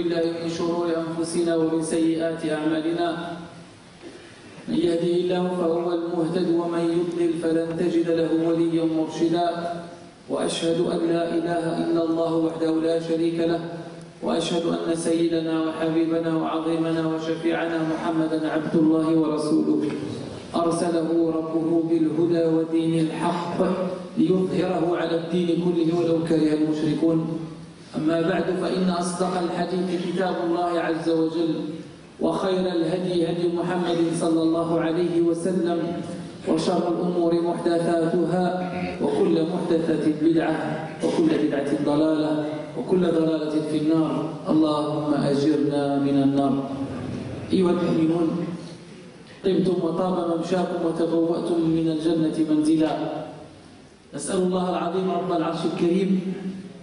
بالله من شرور أنفسنا ومن سيئات أعمالنا. من يهده الله فهو المهتد ومن يضلل فلن تجد له وليا مرشدا. وأشهد أن لا إله إلا الله وحده لا شريك له، وأشهد أن سيدنا وحبيبنا وعظيمنا وشفيعنا محمدا عبد الله ورسوله، أرسله ربه بالهدى ودين الحق ليظهره على الدين كله ولو كره المشركون. أما بعد، فإن أصدق الحديث كتاب الله عز وجل، وخير الهدي هدي محمد صلى الله عليه وسلم، وشر الأمور محدثاتها، وكل محدثة بدعة، وكل بدعة ضلالة، وكل ضلالة في النار. اللهم أجرنا من النار. أيها المؤمنون، طبتم وطاب ممشاكم وتبوأتم من الجنة منزلا. نسأل الله العظيم رب العرش الكريم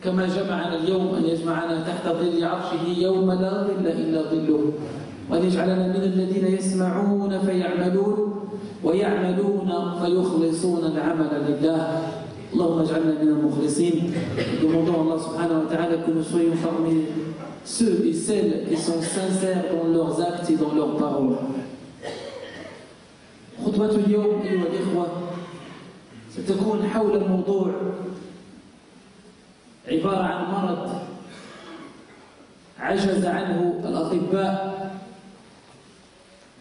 كما جمعنا اليوم أن يجمعنا تحت ظل عرشه يوم لا ظل إلا ظله، وأن يجعلنا من الذين يسمعون فيعملون ويعملون فيخلصون العمل لله. اللهم اجعلنا من المخلصين. Demandons à Allah subhanahu wa ta'ala que nous soyons parmi ceux et celles qui sont sincères dans leurs actes et dans leurs paroles. خطبة اليوم أيها الإخوة ستكون حول الموضوع عبارة عن مرض عجز عنه الأطباء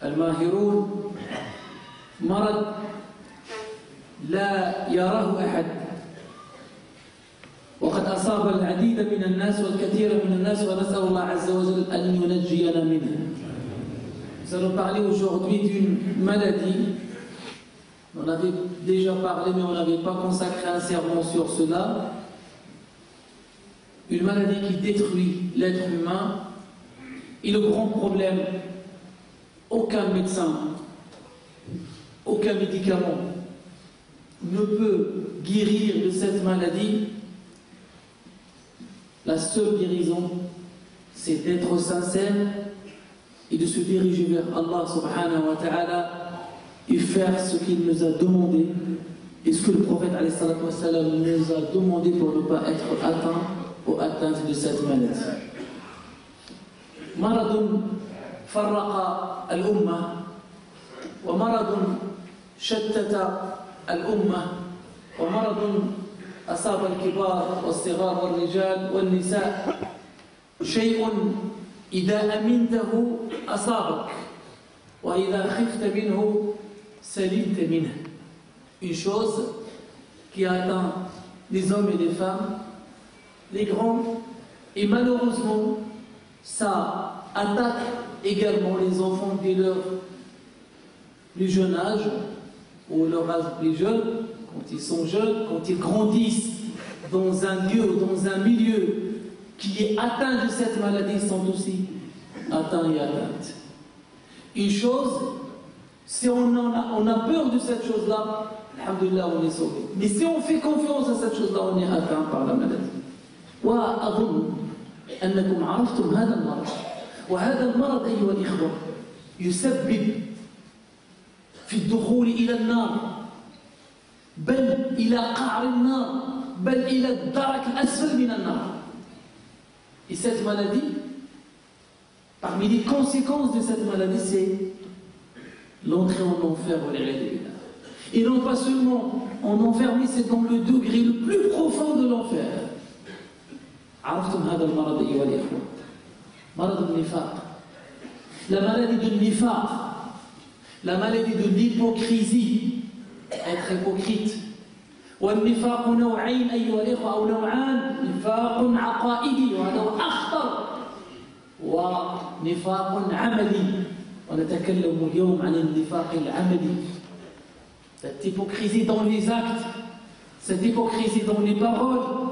الماهرون، مرض لا يراه أحد، وقد أصاب العديد من الناس والكثير من الناس، ونسأل الله عز وجل أن ينجينا منه. Nous allons parler aujourd'hui d'une maladie. On avait déjà parlé, mais on n'avait pas consacré un sermon sur cela. Une maladie qui détruit l'être humain. Et le grand problème, aucun médecin, aucun médicament ne peut guérir de cette maladie. La seule guérison, c'est d'être sincère et de se diriger vers Allah subhanahu wa ta'ala et faire ce qu'il nous a demandé et ce que le prophète alayhi salatu wa salam nous a demandé pour ne pas être atteint ou atteinte de cette maladie. مرض فرق الأمة، ومرض شتت الأمة، ومرض أصاب الكبار والصغار والرجال والنساء. شيء إذا أمنته أصابك، وإذا خفت منه سلمت منه. Une chose qui atteint les hommes et les femmes, les grands, et malheureusement ça attaque également les enfants dès leur plus jeune âge, ou leur âge plus jeune, quand ils sont jeunes, quand ils grandissent dans un lieu, dans un milieu qui est atteint de cette maladie, sont aussi atteints et atteintes. Une chose, si on a peur de cette chose-là, alhamdulillah, on est sauvé. Mais si on fait confiance à cette chose-là, on est atteint par la maladie. وأظن أنكم عرفتم هذا المرض، وهذا المرض أيها الإخوة يسبب في الدخول إلى النار، بل إلى قعر النار، بل إلى الدرك الأسفل من النار. Et cette maladie, parmi les conséquences de cette maladie, c'est l'entrée en enfer. Et non pas seulement en enfer, mais c'est dans le degré le plus profond de l'enfer. عرفتم هذا المرض أيها الإخوة؟ مرض النفاق. La maladie de nifaq, la maladie de l'hypocrisie, être hypocrite. والنفاق نوعين أيها الإخوة، أو نوعان، نفاق عقائدي وهذا هو أخطر، ونفاق عملي. ونتكلم اليوم عن النفاق العملي. Cette hypocrisie dans les actes, cette hypocrisie dans les paroles,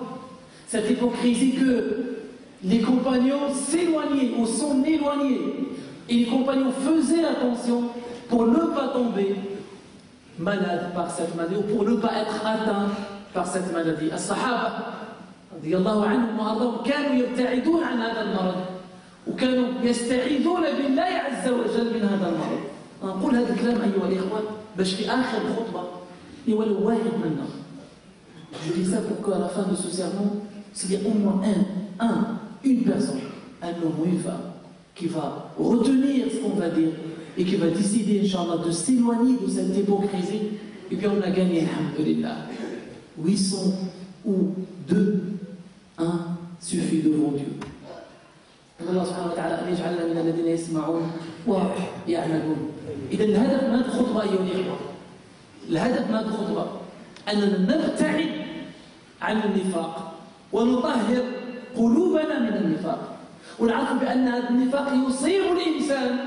cette hypocrisie que les compagnons s'éloignaient ou sont éloignés, et les compagnons faisaient attention pour ne pas tomber malade par cette maladie ou pour ne pas être atteint par cette maladie. الصحابة رضي الله عنهم وأرضاهم كانوا يبتعدون عن هذا المرض، وكانوا يستعيذون بالله عز وجل من هذا المرض. نقول هذا الكلام أيها الإخوة باش في آخر الخطبة ولو واحد منا. Je dis ça pour qu'à la fin de ce sermon, s'il y a au moins une personne un homme ou une femme qui va retenir ce qu'on va dire et qui va décider, Inch'Allah, de s'éloigner de cette hypocrisie, et bien on a gagné, alhamdulillah. 800 ou 2, 1 suffit devant Dieu. الله سبحانه وتعالى أن يجعلنا من الذين يسمعون ويعملون. إذا الهدف من هذه الخطبة أيها الإخوة، الهدف من هذه الخطبة أننا نبتعد عن النفاق ونطهر قلوبنا من النفاق، ونعرف بأن هذا النفاق يصيب الإنسان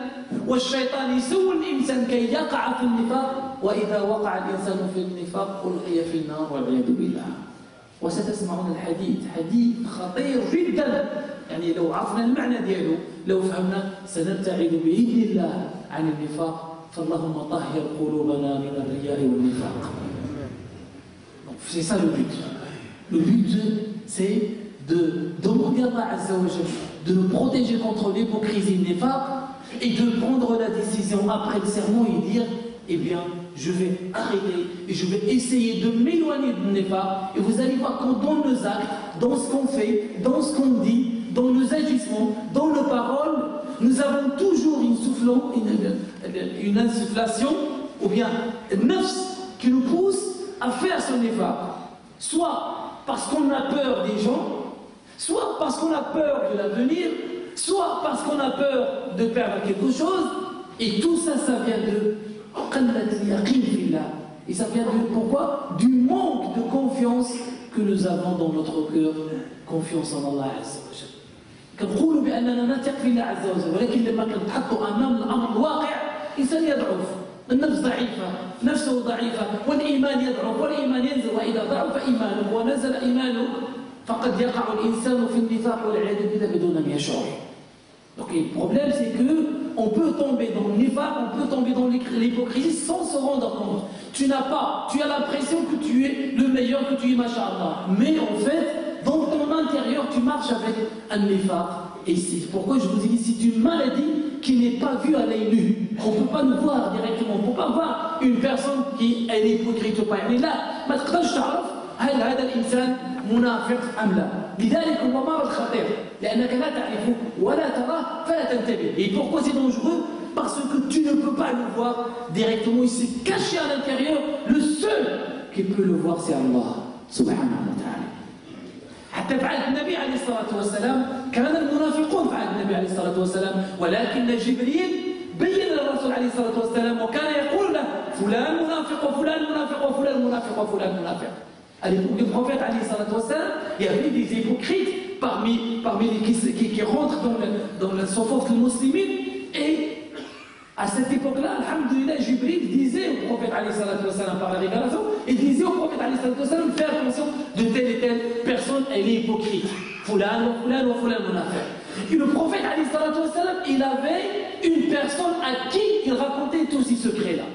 والشيطان يسول الإنسان كي يقع في النفاق، وإذا وقع الإنسان في النفاق ألقي في النار والعياذ بالله. وستسمعون الحديث، حديث خطير جدا، يعني لو عرفنا المعنى ديالو، لو فهمنا سنبتعد بإذن الله عن النفاق. فاللهم طهر قلوبنا من الرياء والنفاق. C'est ça le but. Le but, c'est de demander à Allah Azza wa Jalla de nous protéger contre l'hypocrisie nifaq et de prendre la décision après le sermon et dire, eh bien, je vais arrêter et je vais essayer de m'éloigner de nifaq. Et vous allez voir que dans nos actes, dans ce qu'on fait, dans ce qu'on dit, dans nos agissements, dans nos paroles, nous avons toujours une insufflation ou bien une nafs qui nous pousse à faire ce nifaq. Soit parce qu'on a peur des gens, soit parce qu'on a peur de l'avenir, soit parce qu'on a peur de perdre quelque chose. Et tout ça, ça vient de et ça vient de pourquoi? Du manque de confiance que nous avons dans notre cœur, confiance en Allah Azza wa Jalla. كنقولوا بأننا نثق في الله عز وجل، ولكن لما كنتحطوا أمام الأمر الواقع إنسان يضعف، النفس ضعيفة، نفسه ضعيفة، والإيمان يضعف والإيمان ينزل، وإذا ضعف إيمانك ونزل إيمانك فقد يقع الإنسان في النفاق والعياذ بالله بدون أن يشعر. Donc le problème c'est que on peut tomber dans le nifaq, on peut tomber dans l'hypocrisie sans se rendre compte. Tu as l'impression que tu es le meilleur, que tu es masha'Allah, mais en fait dans ton intérieur tu marches avec un nifaq. Et c'est pourquoi je vous ai dit, c'est une maladie qui n'est pas vue à l'œil nu. On ne peut pas nous voir directement, on ne peut pas voir une personne qui est hypocrite ou pas. Mais là, ما تقدرش تعرف هل هذا الإنسان منافق أم لا. لذلك هو مرض خطير لأنك لا تعرفه ولا تراه فلا تنتبه. Et pourquoi c'est dangereux? Parce que tu ne peux pas le voir directement, il s'est caché à l'intérieur. Le seul qui peut le voir c'est Allah subhanahu wa ta'ala. حتى في عهد النبي عليه الصلاة والسلام كان المنافقون في عهد النبي عليه الصلاة والسلام، ولكن جبريل بين للرسول عليه الصلاة والسلام وكان يقول له فلان منافق وفلان منافق وفلان منافق وفلان منافق. À l'époque du prophète عليه الصلاة والسلام, il y avait des hypocrites parmi les qui rentrent dans le safaf des musulmans. Et à cette époque-là, alhamdoulilah, Jibril disait au prophète alayhi salatu wa salam par la révélation, il disait au prophète alayhi salatu wa salam, fais attention de telle et telle personne, elle est hypocrite. Fulan ou fulan ou fulan munafiq. Et le prophète alayhi salatu wa salam, il avait une personne à qui il racontait tous ces secrets-là.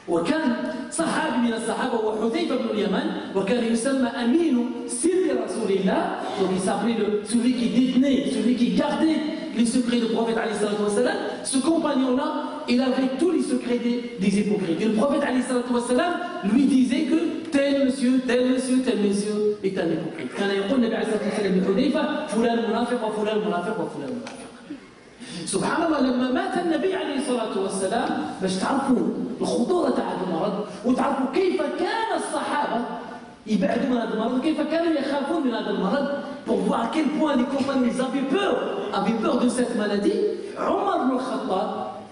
وكان صحابي من الصحابة هو حذيفة بن اليمان وكان يسمى أمين سر رسول الله. Donc il s'appelait celui qui détenait, celui qui gardait les secrets du prophète alayhi salatu wa salam. Ce compagnon-là, il avait tous les secrets des hypocrites. Et le prophète alayhi salatu wa salam lui disait que tel monsieur est un hypocrite. كان يقول النبي عليه الصلاة والسلام لحذيفة فلان منافق وفلان منافق وفلان منافق. سبحان الله لما مات النبي عليه الصلاة والسلام باش تعرفوا الخطورة تاع هذا المرض وتعرفوا كيف كان الصحابة يبعدوا من هذا المرض وكيف كانوا يخافون من هذا المرض pour voir à quel point les compagnons avaient peur de cette maladie. Omar ibn al-Khattab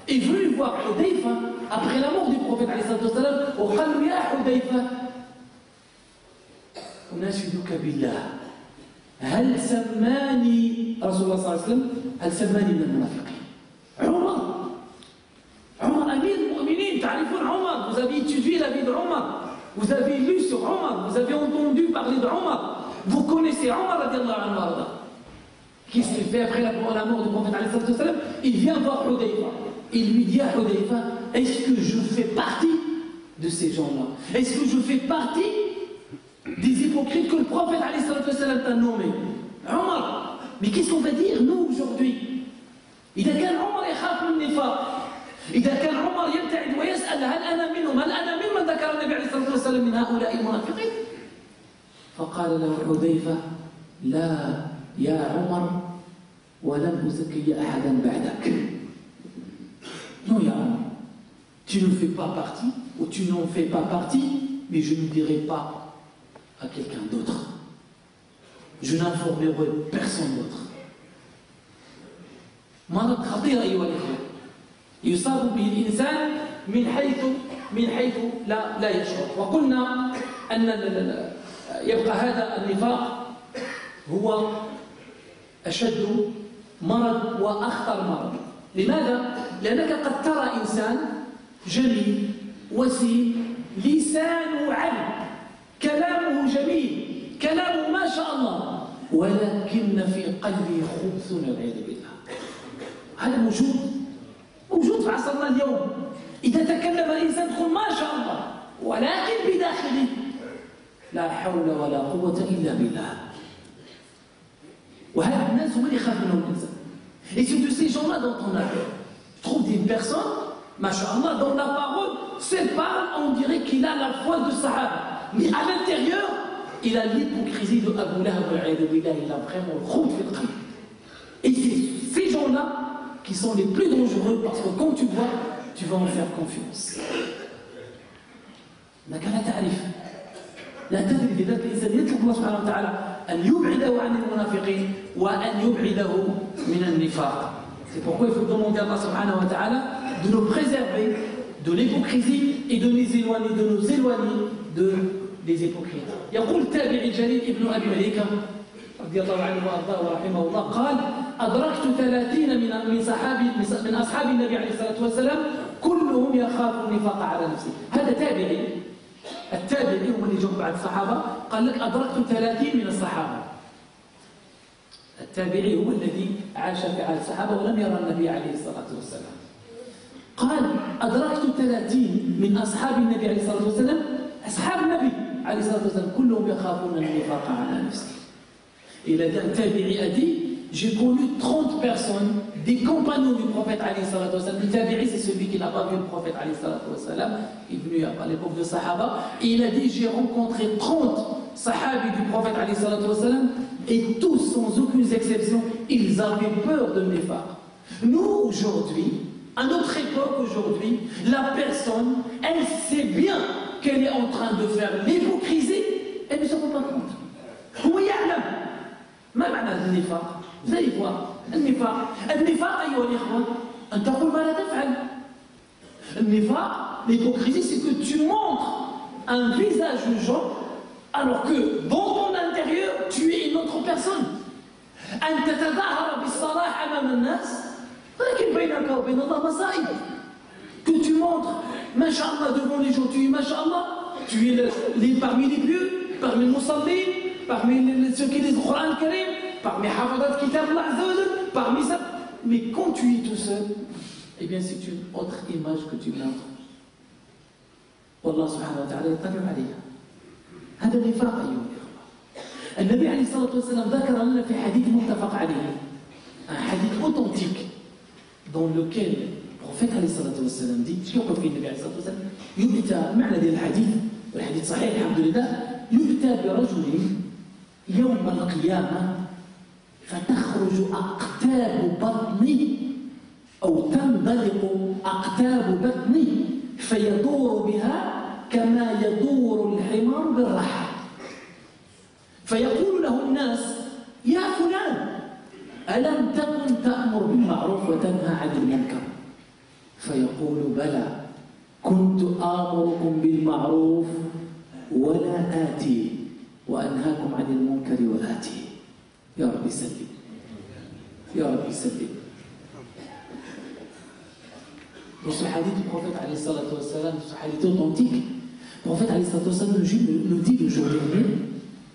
est venu voir Hudayfa après la mort du prophète عليه الصلاة والسلام وقال له يا حذيفة أناشدك بالله هل سماني رسول الله صلى الله عليه وسلم هل سماني من المنافقين. عمر أمير المؤمنين, تعرفون عمر, vous avez étudié la vie de Omar, vous avez lu sur Omar, vous avez entendu parler de Omar, vous connaissez Omar radiallahu anhu. Qu'est-ce qu'il fait après la mort du prophète alayhi salatu wa salam? Il vient voir Hudayfa, il lui dit à Hudayfa, est-ce que je fais partie de ces gens-là? Est-ce que je fais partie des hypocrites que le prophète alayhi salatu wa salam t'a nommé? Omar, mais qu'est-ce qu'on va dire nous aujourd'hui? إذا كان عمر يخاف من النفاق, إذا كان عمر يبتعد ويسأل هل أنا منهم, هل أنا ممن ذكر النبي عليه الصلاة والسلام من هؤلاء المنافقين؟ فقال له حذيفة لا يا عمر وَلَنْ أُزَكِّيَ أَحَدًا بَعْدَكَ. Non, il y a tu ne fais pas partie, ou tu n'en fais pas partie, mais je ne dirai pas à quelqu'un d'autre. Je n'informerai personne d'autre. مرض خطير أيها الأخوة يصاب به الإنسان من حيث لا يشعر. وقلنا أن يبقى هذا النفاق هو أشد مرض وأخطر مرض. لماذا؟ لأنك قد ترى إنسان جميل وسيم لسانه عذب كلامه جميل كلامه ما شاء الله ولكن في قلبه خبث والعياذ بالله. هذا موجود في عصرنا اليوم. إذا تكلم الإنسان تقول ما شاء الله ولكن بداخله لا حول ولا قوة إلا بالله. وهذا الناس هم اللي يخاف منهم الإنسان. Et c'est de ces gens-là dont on a peur. Trouve des personnes, masha'Allah, dont la parole se parle, on dirait qu'il a la foi de Sahaba. Mais à l'intérieur, il a l'hypocrisie de Abu Lahab, il a vraiment le khouth fil qalb. Et c'est ces gens-là qui sont les plus dangereux parce que quand tu vois, tu vas en faire confiance. إنك لا تعرف لا تدري لذلك الإنسان يطلب الله سبحانه وتعالى أن يبعده عن المنافقين وأن يبعده من النفاق. C'est pourquoi il faut demander à Allah subhanahu wa ta'ala de nous préserver de l'hypocrisie et de nous éloigner des hypocrites. يقول التابعي الجليل ابن أبي مليكة رضي الله عنه وأرضاه ورحمه الله قال أدركت 30 من أصحاب النبي عليه الصلاة والسلام كلهم يخاف النفاق على نفسه. هذا تابعي. التابعي هو اللي جاء بعد الصحابة قال لك أدركت 30 من الصحابة. التابعي هو الذي عاش في عهد الصحابة ولم يرى النبي عليه الصلاة والسلام. قال أدركت 30 من أصحاب النبي عليه الصلاة والسلام. أصحاب النبي عليه الصلاة والسلام كلهم يخافون النفاق على نفسه. Il a dit un tabi'i a dit j'ai connu 30 personnes des compagnons du prophète alayhi salatu wassalam. Le tabi'i c'est celui qui n'a pas vu le prophète alayhi salatu wassalam, il est venu à l'époque de Sahaba et il a dit j'ai rencontré 30 sahabis du prophète alayhi salatu wassalam et tous sans aucune exception ils avaient peur de nifaq. Nous aujourd'hui, à notre époque aujourd'hui, la personne elle sait bien qu'elle est en train de faire l'hypocrisie, elle ne se rend pas compte. هو يعلم ما معنى النفاق؟ vous allez voir النفاق أيها الإخوة أن تقول ما لا تفعل. النفاق, l'hypocrisie, c'est que tu montres un visage de gens alors que dans ton intérieur tu es une autre personne. أن تتظاهر بالصلاح أمام الناس ولكن بينك وبين الله مصائب. Que tu montres Masha'Allah devant les gens, tu es Masha'Allah, tu es parmi les pieux, parmi les musallin, parmi ceux qui lisent le Coran Karim, parmi Hafadat Kitab Allah Azza wa Jal, parmi ça. Mais quand tu es tout seul, eh bien c'est une autre image que tu montres. Wallah subhanahu wa ta'ala يطلع عليها. هذا النفاق أيها الإخوة. النبي عليه الصلاة والسلام ذكر لنا في حديث متفق عليه. Un hadith authentique dans lequel le prophète عليه الصلاة والسلام dit يقول فيه النبي عليه الصلاة والسلام يؤتى معنى هذا الحديث والحديث صحيح الحمد لله يؤتى برجل يوم القيامة فتخرج أقتاب بطنه أو تنطلق أقتاب بطنه فيدور بها كما يدور الحمار بالرحى فيقول له الناس يا فلان ألم تكن تأمر بالمعروف وتنهى عن المنكر فيقول بلى كنت آمركم بالمعروف ولا آتي وأنهاكم عن المنكر وآتي. يا رب سلم يا رب سلم. Dans ce hadith du prophète alayhi salatu wassalam, ce hadith authentique, le prophète alayhi salatu wassalam nous dit le jour dernier,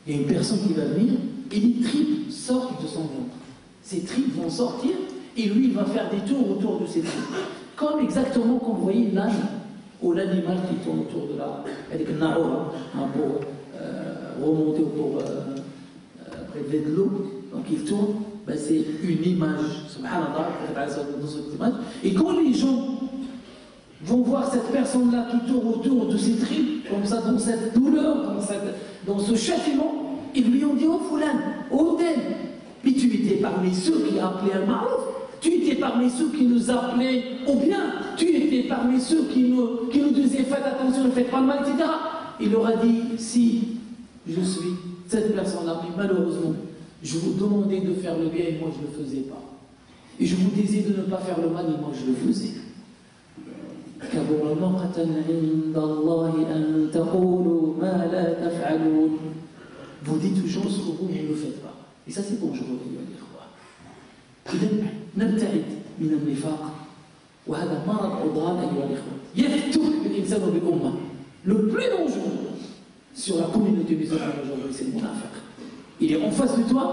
il y a une personne qui va venir et les tripes sortent de son ventre. Ces tripes vont sortir et lui il va faire des tours autour de ces tripes. Comme exactement comme vous voyez l'âne ou l'animal qui tourne autour de la... avec le naoura, pour remonter autour près de l'eau, donc il tourne, ben c'est une image, subhanallah, dans cette image. Et quand les gens vont voir cette personne-là qui tourne autour de ses tripes, comme ça, dans cette douleur, dans ce châtiment, ils lui ont dit, oh Foulan, oh tel, Mais tu étais parmi ceux qui appelaient al ma'rouf. Tu étais parmi ceux qui nous appelaient au bien. Tu étais parmi ceux qui nous disaient faites attention, ne faites pas le mal, etc. Il leur a dit, si je suis cette personne-là, mais malheureusement, je vous demandais de faire le bien et moi je ne le faisais pas. Et je vous disais de ne pas faire le mal et moi je le faisais. Vous dites aux gens ce que vous ne le faites pas. Et ça c'est dangereux. إذن نبتعد من النفاق وهذا مرض عضال أيها الإخوة يفتك بالإنسان وبالأمة. Le plus dangereux sur la communauté musulmane aujourd'hui, c'est le munafiq. Il est en face de toi,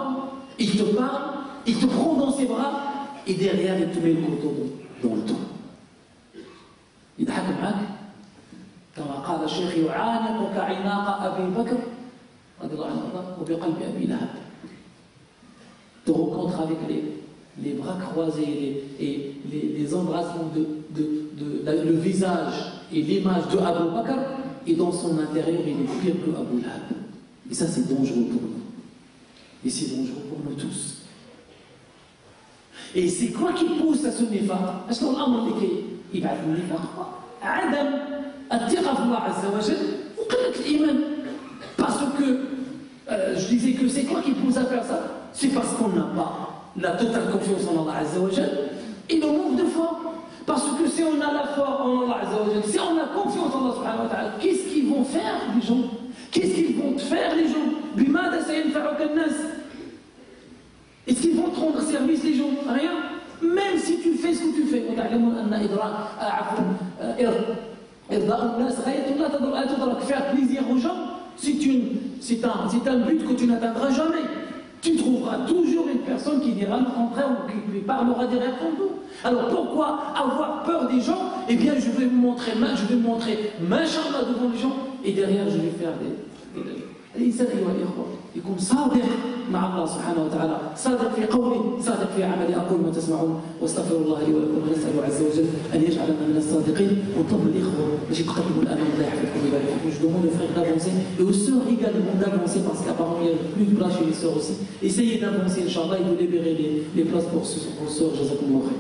il te parle, il te prend dans ses bras et derrière il te met le couteau dans le dos. يضحك معك كما قال الشيخ يعانقك عناق أبي بكر رضي الله عنه وبقلب أبي لهب. Te rencontre avec les bras croisés et les embrassements le visage et l'image de Abu Bakr, et dans son intérieur il est pire que Abu Lahab. Et ça c'est dangereux pour nous. Et c'est dangereux pour nous tous. Et c'est quoi qui pousse à ce nifaq? Est-ce qu'on a dit qu'il va le nifaq? Adam الثقة في الله عز وجل وقلة الإيمان. Parce que je disais que c'est quoi qui pousse à faire ça? C'est parce qu'on n'a pas la totale confiance en Allah Azza wa Jal et le manque de foi. Parce que si on a la foi en Allah Azza wa Jal, si on a confiance en Allah Subhanahu wa Ta'ala, qu'est-ce qu'ils vont faire les gens? Qu'est-ce qu'ils vont te faire les gens? Bimada sayanfa'uka an-nas. Est-ce qu'ils vont te rendre service les gens? Rien. Même si tu fais ce que tu fais. Faire plaisir aux gens, c'est un but que tu n'atteindras jamais. Tu trouveras toujours une personne qui dira le contraire ou qui lui parlera derrière ton dos. Alors pourquoi avoir peur des gens? Eh bien je vais vous montrer ma chambre devant les gens et derrière je vais faire الإنسان أيها الإخوة يكون صادق مع الله سبحانه وتعالى، صادق في قوله، صادق في عمله. أقول ما تسمعون واستغفر الله لي ولكم ونسأله عز وجل أن يجعلنا من الصادقين. ونطلب الإخوة باش يتقدموا الآن الله يحفظكم ويبارك فيكم. Je demande aux frères d'avancer et aux sœurs également d'avancer parce qu'apparemment il y a plus de place chez les sœurs aussi. Essayez d'avancer, Inch'Allah, et de libérer les places pour vos sœurs. Jazakumullah khair.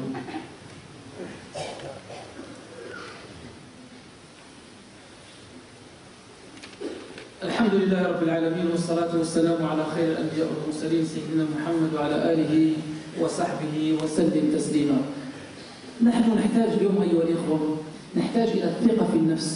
الحمد لله رب العالمين والصلاة والسلام على خير الأنبياء والمرسلين سيدنا محمد وعلى آله وصحبه وسلم تسليما. نحن نحتاج اليوم أيها الإخوة نحتاج إلى الثقة في النفس.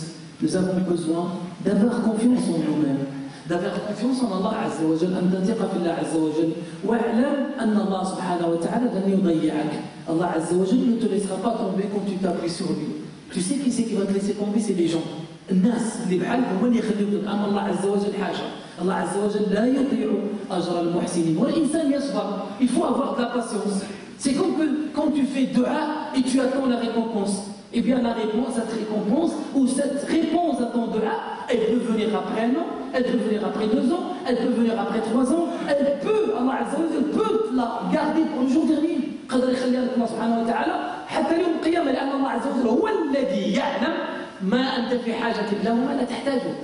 Nous avons besoin d'avoir confiance en nous-mêmes, d'avoir confiance en Allah عز وجل. أن تثق في الله عز وجل واعلم أن الله سبحانه وتعالى لن يضيعك. Allah عز وجل ne te laissera pas tomber quand tu t'appuies sur lui. Tu sais qui c'est qui va te laisser tomber? C'est les gens. الناس اللي بحالك هما اللي يخليوك. أما الله عز وجل حاجة، الله عز وجل لا يضيع أجر المحسنين. والإنسان يصبر. Il faut avoir de la patience. C'est comme que quand tu fais dua et tu attends la récompense. Eh bien la réponse, cette récompense ou cette réponse à ton dua, elle peut venir après un an, elle peut venir après 2 ans, elle peut venir après 3 ans, elle peut, Allah Azza wa Jalla peut la garder pour le jour dernier. قدر يخليها لك الله سبحانه وتعالى حتى يوم القيامة لأن الله عز وجل هو الذي يعلم ما أنت في حاجة له وما لا تحتاجه.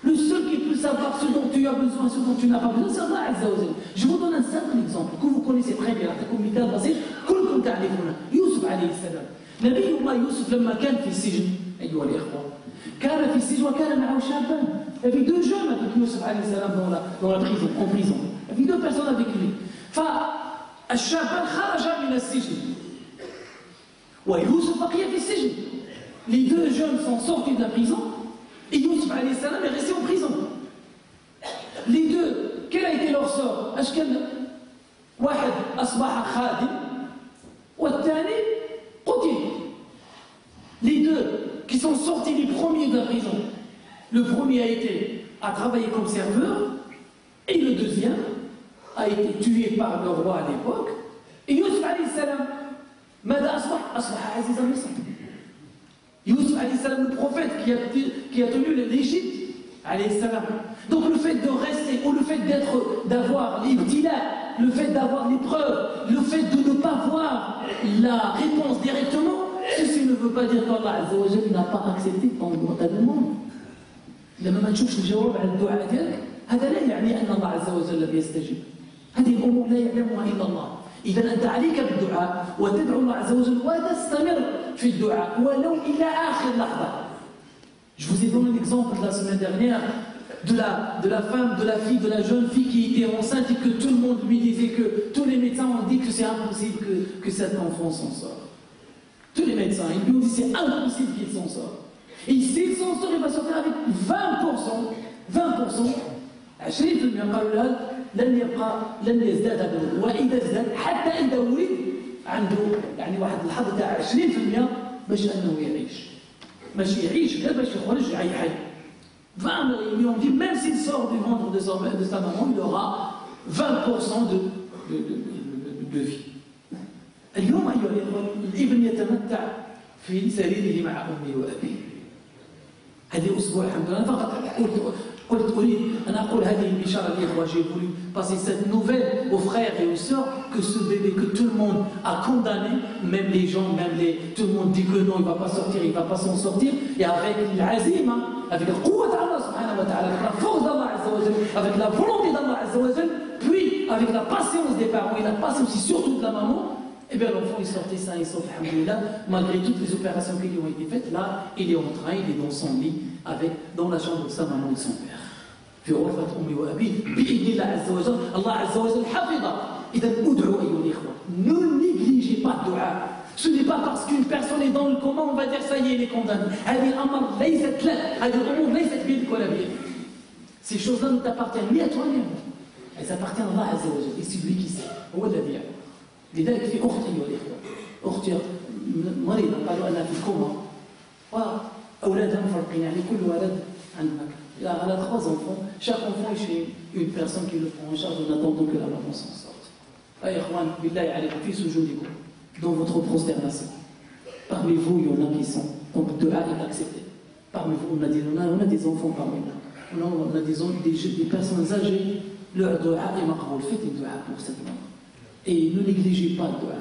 Le seul qui peut savoir ce dont tu as besoin, ce dont tu n'as pas besoin, c'est Allah Azza wa Jalla. Je vous donne un simple exemple que vous connaissez très bien. مثال بسيط كلكم تعرفونه. يوسف عليه السلام. نبي الله يوسف لما كان في السجن أيها الإخوة كان في السجن وكان معه شابان. Il y avait 2 jeunes avec Yusuf عليه السلام dans la prison, en prison. Il y avait 2 personnes avec lui. فالشابان خرج من السجن ويوسف بقي في السجن. Les 2 jeunes sont sortis de la prison et Yusuf عليه السلام est resté en prison. Les 2, quel a été leur sort? أش كان واحد أصبح خادم والثاني قتل. Les 2 qui sont sortis les premiers de la prison, le premier a été à travailler comme serveur et le deuxième a été tué par le roi à l'époque. Et Yusuf عليه السلام ماذا أصبح عزيز مصر. Yusuf alayhi salam, le prophète qui a tenu l'Égypte alayhi salam. Donc le fait de rester ou le fait d'avoir l'ibtila, le fait d'avoir l'épreuve, le fait de ne pas voir la réponse directement, ceci ne veut pas dire qu'Allah Azza wa Jalla n'a pas accepté ta demande. لما ما تشوفش الجواب على الدعاء ديالك هذا لا يعني أن الله عز وجل لم يستجب. هذه الأمور لا يعلمها إلا الله. إذا أنت عليك بالدعاء وتدعو الله عز وجل وتستمر في الدعاء ولو إلى آخر لحظة. Je vous ai donné l'exemple de la semaine dernière de la femme, de la fille, de la jeune fille qui était enceinte et que tout le monde lui disait que tous les médecins ont dit que c'est impossible que cet enfant s'en sorte. Tous les médecins, ils lui ont dit c'est impossible qu'il s'en sorte. Et s'il s'en sort, il va sortir avec 20%. 20% قالوا لها لن يزداد هذا الولد، وإذا ازداد حتى إذا ولد عنده يعني واحد الحظ تاع 20% باش أنه يعيش. ماشي يعيش غير باش يخرج حي. Ils lui ont dit même s'il sort du ventre de sa maman, il aura 20% de vie. اليوم أيها الإخوة الابن يتمتع في سريره مع أمه وأبيه. هذه أسبوع الحمد لله. فقط قلت أريد أن أقول هذه البشارة للإخوة. J'ai voulu passer cette nouvelle aux frères et aux sœurs que ce bébé que tout le monde a condamné, même les gens, tout le monde dit que non, il ne va pas sortir, il ne va pas s'en sortir. Et avec l'azima, avec la quwwat Allah subhanahu wa ta'ala, avec la force d'Allah azza wa jalla, avec la volonté d'Allah azza wa jalla, puis avec la patience des parents et la patience aussi surtout de la maman, et bien l'enfant il sortait sain et sauf, alhamdoulilah, malgré toutes les opérations qui lui ont été faites. Là, il est en train, il est dans son lit, dans la chambre de sa maman et de son père. في غرفة أمي وأبي بإذن الله عز وجل. الله عز وجل حفظه. إذا ادعوا أيها الإخوة. Ne négligez pas le dua. Ce n'est pas parce qu'une personne est dans le coma, on va dire ça y est, il est condamné. هذه الأمر ليست لك. هذه الأمور ليست بيدك ولا بيدك. Ces choses-là ne t'appartiennent ni à toi ni à moi. Elles appartiennent à Allah عز وجل. Et c'est lui qui sait. هو الذي يعلم. لذلك في أخت أيها الإخوة. أختي مريضة قالوا أنها في الكوما. وأولادها مفرقين يعني كل ولد عندها. Elle a 3 enfants. Chaque enfant est chez une personne qui le prend en charge en attendant que la maman s'en sorte. Dans votre prosternation, parmi vous, il y en a qui sont. Donc, le dua est accepté. Parmi vous, on a des enfants parmi nous. On a des personnes âgées. Leur dua est maqboul. Faites un dua pour cette maman. Et ne négligez pas le dua.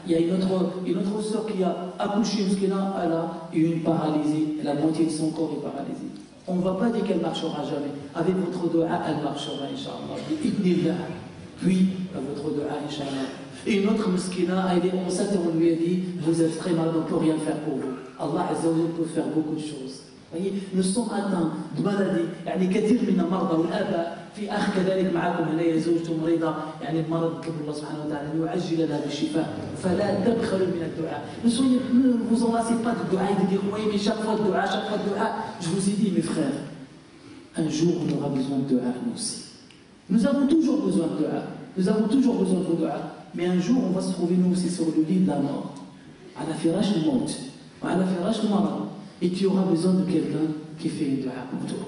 Il y a une autre sœur qui a accouché, elle a une paralysée. La moitié de son corps est paralysée. On ne va pas dire qu'elle ne marchera jamais. Avec votre dua, elle marchera, Inch'Allah. Puis, votre dua, Inch'Allah. Et une autre muskina, elle est enceinte et on lui a dit, vous êtes très malade, on ne peut rien faire pour vous. Allah Azza wa Jalla peut faire beaucoup de choses. Vous voyez, nous sommes atteints de maladies. يعني كثير من المرضى والآباء في أخ كذلك معكم هنا زوجته مريضة يعني بمرض نطلب الله سبحانه وتعالى أن يعجل لها بالشفاء فلا تبخلوا من الدعاء. Ne vous embrassez pas de dua et de dire oui mais chaque fois le dua, Je vous ai dit mes frères, un jour on aura besoin de dua nous aussi. Nous avons toujours besoin de dua. Nous avons toujours besoin de dua. Mais un jour on va se trouver nous aussi sur le lit de la mort. على فراش الموت وعلى فراش المرض. Et tu auras besoin de quelqu'un qui fait une dua pour toi.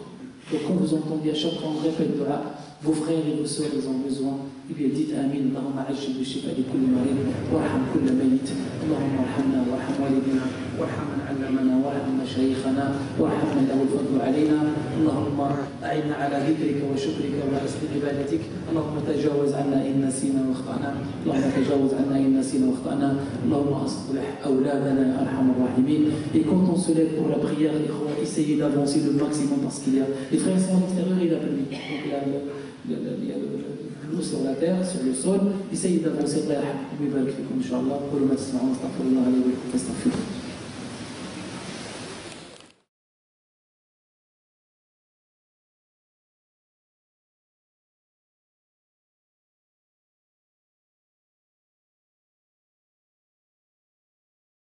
Donc quand vous entendez à chaque fois on répète dua, vos frères et vos sœurs ils ont besoin. Et bien dites Amin, Allahumma ajjil bi-shifa li kulli marid, warham kulla mayit, Allahumma arhamna warham walidina, warham man allamana, warham mashayikhana, warham man lahu al-fadlu alayna, Allahumma a'inna ala dhikrika wa shukrika wa husni ibadatik, Allahumma tajawaz anna in nasina wa akhtana, Allahumma tajawaz anna in nasina wa akhtana, Allahumma aslih awladana ya arhamar rahimin. Et quand on se lève pour la prière, essayez d'avancer le maximum parce qu'il y a les frères sont à l'extérieur, il a permis. Donc il y a l'eau sur la terre, sur le sol. Essayez d'avancer. Allah yahfazkum wa yubarik fikum, Inch'Allah. Qulu ma tasma'un, astaghfirullah li wa lakum, fastaghfiruh.